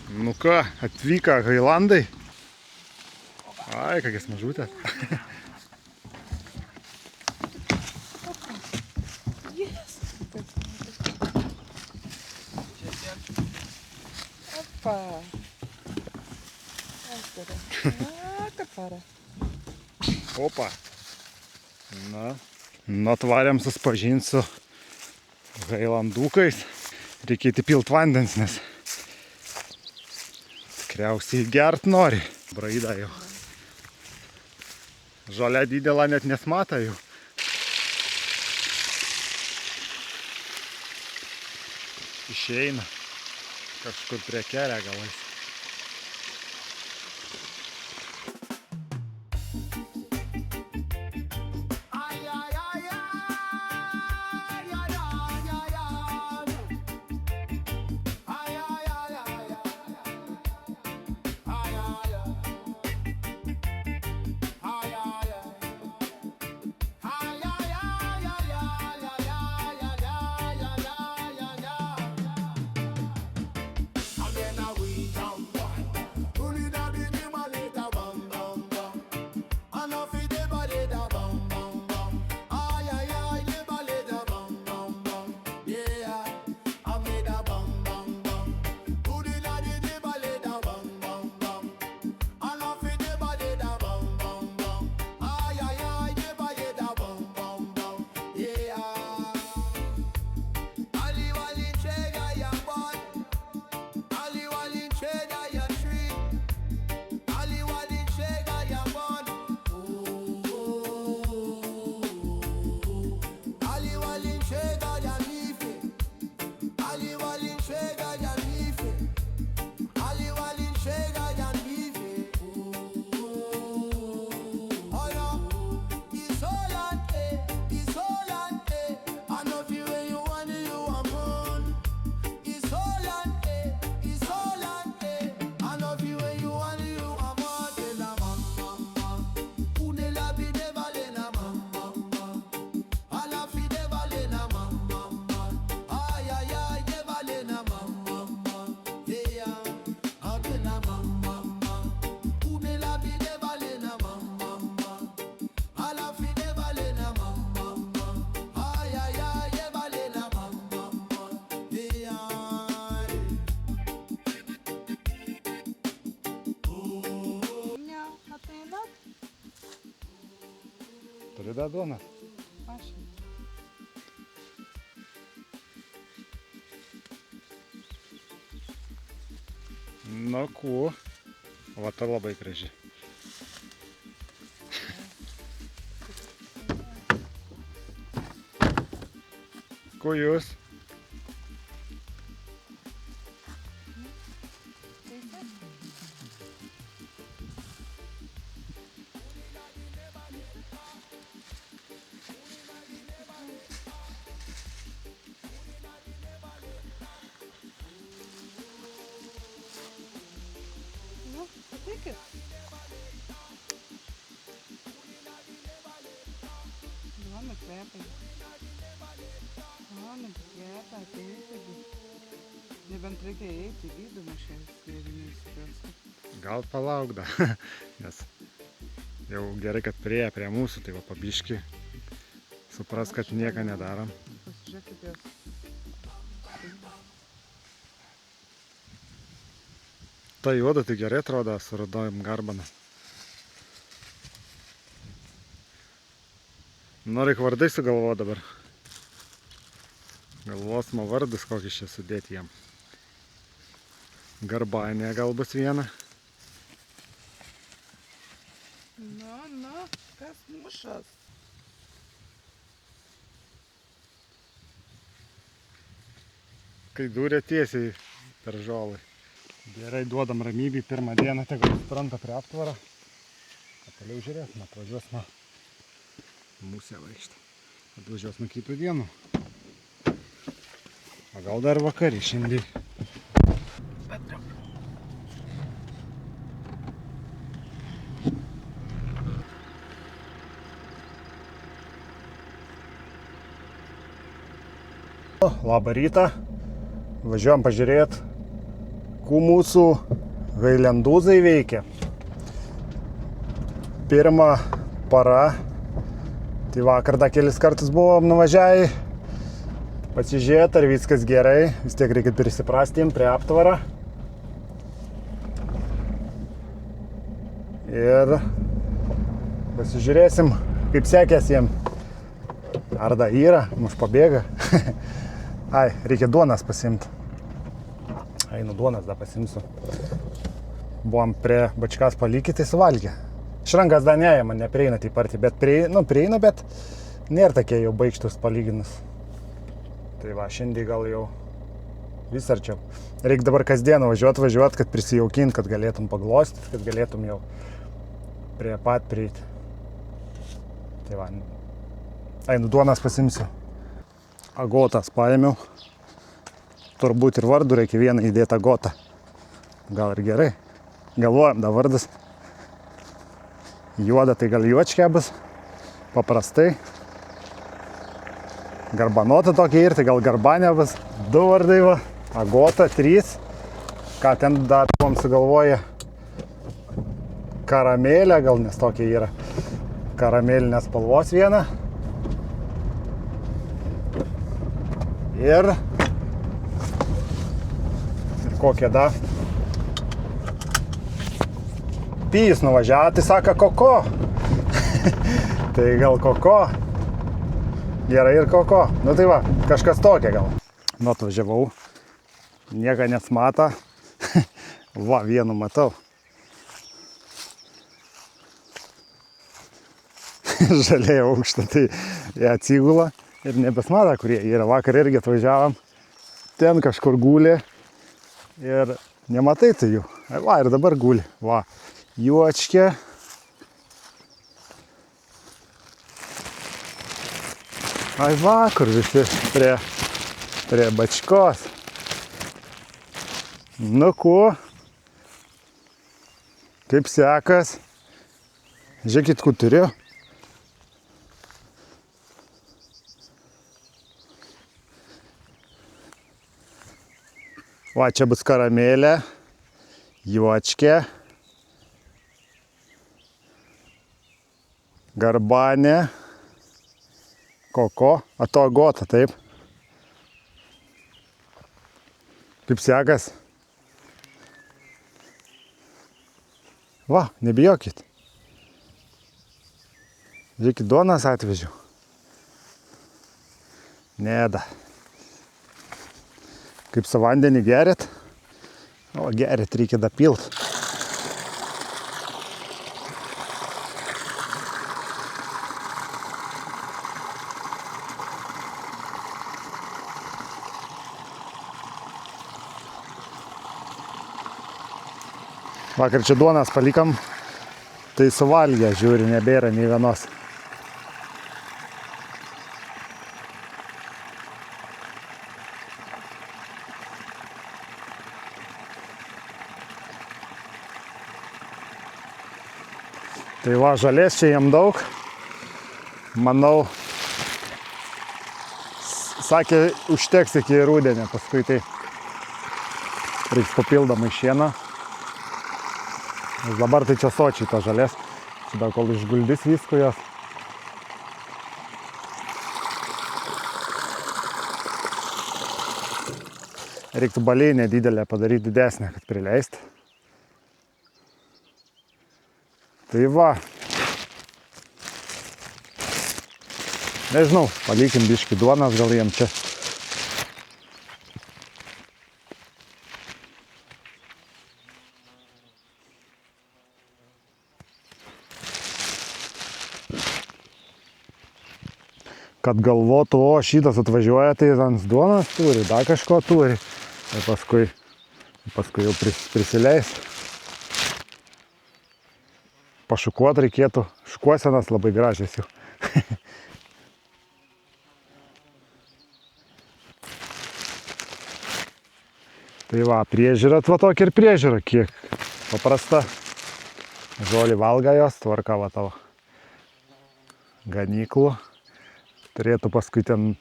Nu ką, atvyko hailandai. Ai, kokias mažutės. Opa. Opa. Na, atvarėm susipažinti su hailandukais. Reikėtų pilt vandens, nes tikriausiai gert nori. Braida jau. Žalia didelė net nesmata jau. Išeina kažkur prie kelio galais. Turi dar duoną? Aš. Na kuo? Va ta labai graži. Ko jūs? Ateikit. Duona kvepia. Duona kvepia, ateikit. Nebent reikia eiti į vidų, mašiais, jeigu neįsipirstų. Gal palauk dar, nes jau gerai, kad prie mūsų, tai va pabiški. Supras, kad nieko nedarom. Pasižiūrėkit jos. Ta juoda tai gerai atrodo su rudojim garbana. Nori vardai sugalvo dabar. Galvosimo vardus kokį čia sudėti jam. Garbainė gal bus viena. Na, kas mušas? Kai dūrė tiesiai per žolai. Gerai, duodam ramybį pirmą dieną, tegul supranta prie aptvaro. O toliau žiūrėsime, atvažiuosime musę vaikštą. Atvažiuosime kitų dienų. O gal dar vakarį šiandien. Labą rytą. Važiuojam pažiūrėti, Mūsų hailendūzai veikia. Pirma para. Tai vakar dar kelis kartus buvom nuvažiavę. Pasižiūrėt, ar viskas gerai. Vis tiek reikia prisiprastėm prie aptvarą. Ir pasižiūrėsim, kaip sekės jiem. Ar da yra, mus pabėga. Ai, reikia duonas pasimti. Einu duonas dar pasimsiu. Buvom prie bačkas palikyti, tai suvalgė. Šrankas dar ne, man neprieina taip arti, bet prieina, bet nėra tokie jau baigštus palyginus. Tai va, šiandien gal jau vis arčiau. Reikia dabar kasdieną važiuot, kad prisijaukint, kad galėtum paglostyti, kad galėtum jau prie pat prieiti. Tai va, einu duonas pasimsiu. Agotas paėmiau. Turbūt ir vardų reikia vieną įdėti agotą. Gal ir gerai. Galvojam, da vardas. Juoda, tai gal juočkė bus. Paprastai. Garbanota tokia ir, tai gal garbanė bus. 2 vardai va. Agota, 3. Ką ten dar buvom sugalvoję. Karamelė, gal nes tokia yra. Karamelinės spalvos viena. Ir kokie da. Pijus nuvažiavo, tai sako koko. Tai gal koko. Gerai ir koko. Nu tai va, kažkas tokia gal. Nu atvažiavau. Nieka nesmata. Va, vienu matau. Žaliai aukštą, tai jie atsigula. Ir nebesmata, kurie yra. Vakar irgi atvažiavom. Ten kažkur guli. Ir nematai tai jų. Va, ir dabar guli. Va. Juočkė. Ai va, kur visi prie bačkos. Nu kuo? Kaip sekas? Žiūrėkit, kur turiu. Va, čia bus karamelė, juočkė. Garbanė, koko, to agota, taip. Kaip sekas? Va, nebijokit. Žiūrėkit, duonas atvežiau. Neda. Kaip su vandenį gerit? O, gerit reikia dapilt. Vakar čia duonas palikam, tai suvalgė, žiūri, nebėra nei vienos. Tai va, žalės čia jam daug. Manau, sakė, užteks iki rudenio, paskui tai reiks papildomai šieną. Nes dabar tai čia sočiai to žalės. Čia dar kol išguldys visko jos. Reiktų balėjinę didelę padaryti didesnę, kad prileisti. Tai va. Nežinau, palikim biškį duonas, gal jiem čia. Kad galvotų, o šitas atvažiuoja, tai ant duonos turi, dar kažko turi. Ir paskui jau prisileis. Pašukuot reikėtų. Šukuosenas labai gražias jau. Tai va, priežiūra, va tokia ir priežiūra, kiek paprasta. Žolį valga jos, tvarka va tavo ganyklų. Turėtų paskui ten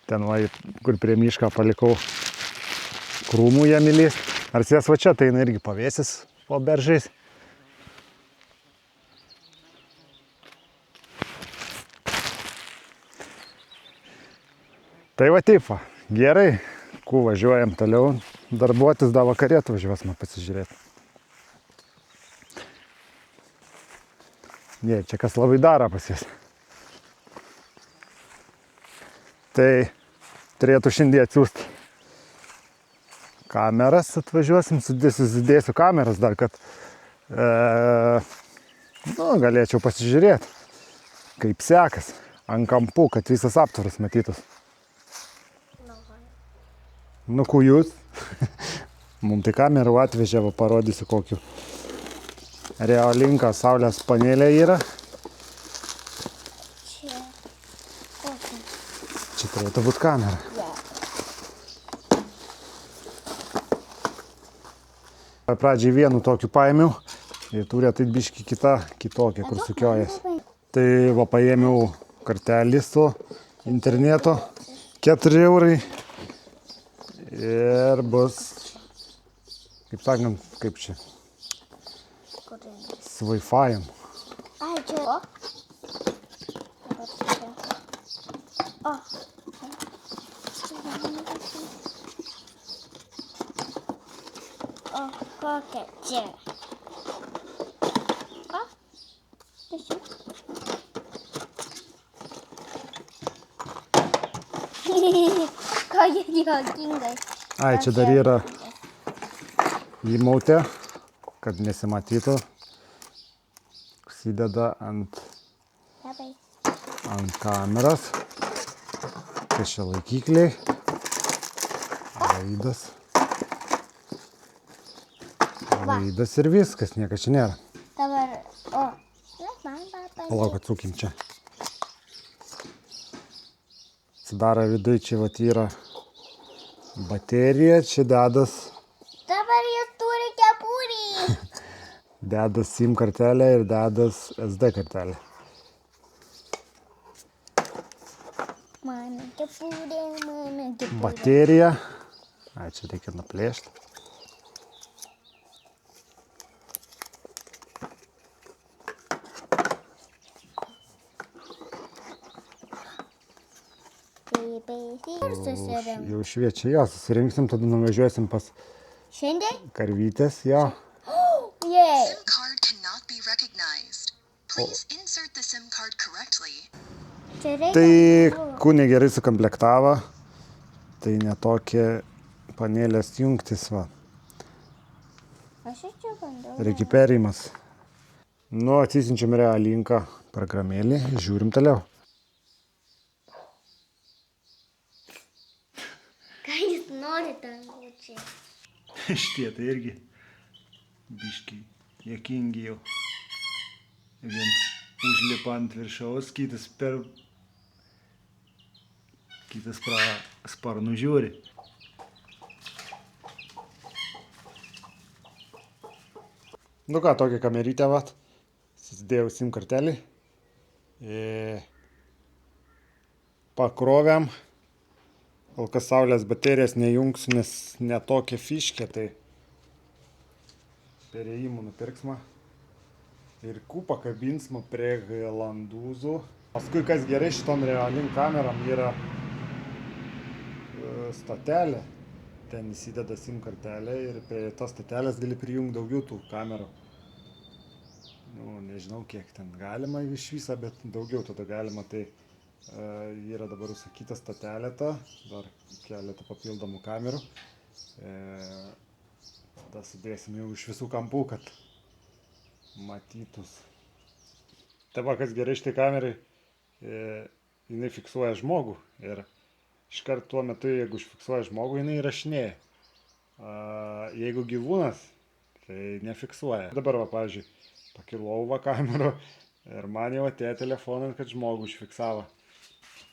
va, kur prie mišką palikau krūmų jam įlįst. Ar sės va čia, tai jinai irgi pavėsis po beržais. Tai va taip, va. Gerai, kuo važiuojam toliau darbuotis, da vakarė atvažiuosime pasižiūrėti. Ne, čia kas labai daro pas jas. Tai turėtų šiandien atsiųsti kameras, atvažiuosim, sudėsiu kameras dar, kad galėčiau pasižiūrėti, kaip sekas ant kampų, kad visas aptvaras matytus. Nu, ku jūs? Mums tai kamerų atvežė, va, parodysiu kokiu. Realinka saulės panelė yra. Čia. Kokia? Čia turėtų būti kamera. Pradžiai vienu tokiu paėmiau ir turi ateit biškį kitokia, kur sukiojas. Tai va paėmiau kartelį su interneto 4 eurai ir bus, kaip sakant, kaip čia, su Wi-Fi. Ai, čia. O. O. O, kokia čia. O. Tačiau. Kokia juokingai. Ai, čia dar yra įmautė, kad nesimatytų. Užsideda ant kameras. Tai čia laikikliai. Laidas ir viskas, nieko čia nėra. Dabar, o. Palauk, atsukim čia. Atsidaro viduje, čia vat yra baterija, čia dedas. Dabar jis turi kepurį. Dedas SIM kartelę ir dedas SD kartelę. Mano kepurė. Baterija. Ai, čia reikia nuplėšti. Jau šviečia, jo, susirinksim, tada nuvažiuosim pas Šiandien? karvytės, jo. Jei. SIM card cannot be recognized. Please insert the SIM card correctly. Čia reikia. Tai kūnė gerai sukomplektavo, tai netokie panelės jungtis, va. Aš ir čia bandau. Reikia perėjimas. Nu, atsisinčiam Realinką programėlį, žiūrim toliau. Ką jūs norite, angučiai? Šitie tai irgi biškiai juokingi jau. Viens užlipa ant viršaus, kitas pro sparnų žiūri. Nu ką, tokią kamerytę vat. Susidėjau SIM kartelį. Pakrovėm. Kol kas saulės baterijas nejungsiu, nes netokia fiškė, tai perėjimų nupirksime. Ir kupą kabinsime prie landūzų. Paskui, kas gerai šitom Realink kameram, yra statelė. Ten įsideda SIM kartelė ir prie tos statelės gali prijungti daugiau tų kamerų. Nu, nežinau, kiek ten galima iš viso, bet daugiau tada galima. Tai yra dabar užsakyta statelė ta, dar keletą papildomų kamerų. Tada sudėsim jau iš visų kampų, kad matytus. Tai va, kas gerai šitai kamerai, jinai fiksuoja žmogų ir iškart tuo metu, jeigu užfiksuoja žmogų, jinai įrašinėja. Jeigu gyvūnas, tai nefiksuoja. Dabar va, pavyzdžiui, pakilau va kamerą ir man jau atėjo telefoną, kad žmogų užfiksavo.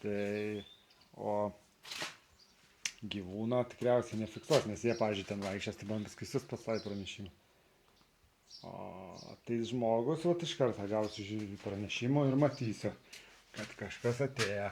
Tai, o gyvūno tikriausiai nefiksuos, nes jie, pavyzdžiui, ten vaikščias, tai man viskas jūs pasai pranešimą. O tai žmogus, vat iš karto gausiu pranešimą ir matysiu, kad kažkas atėjo.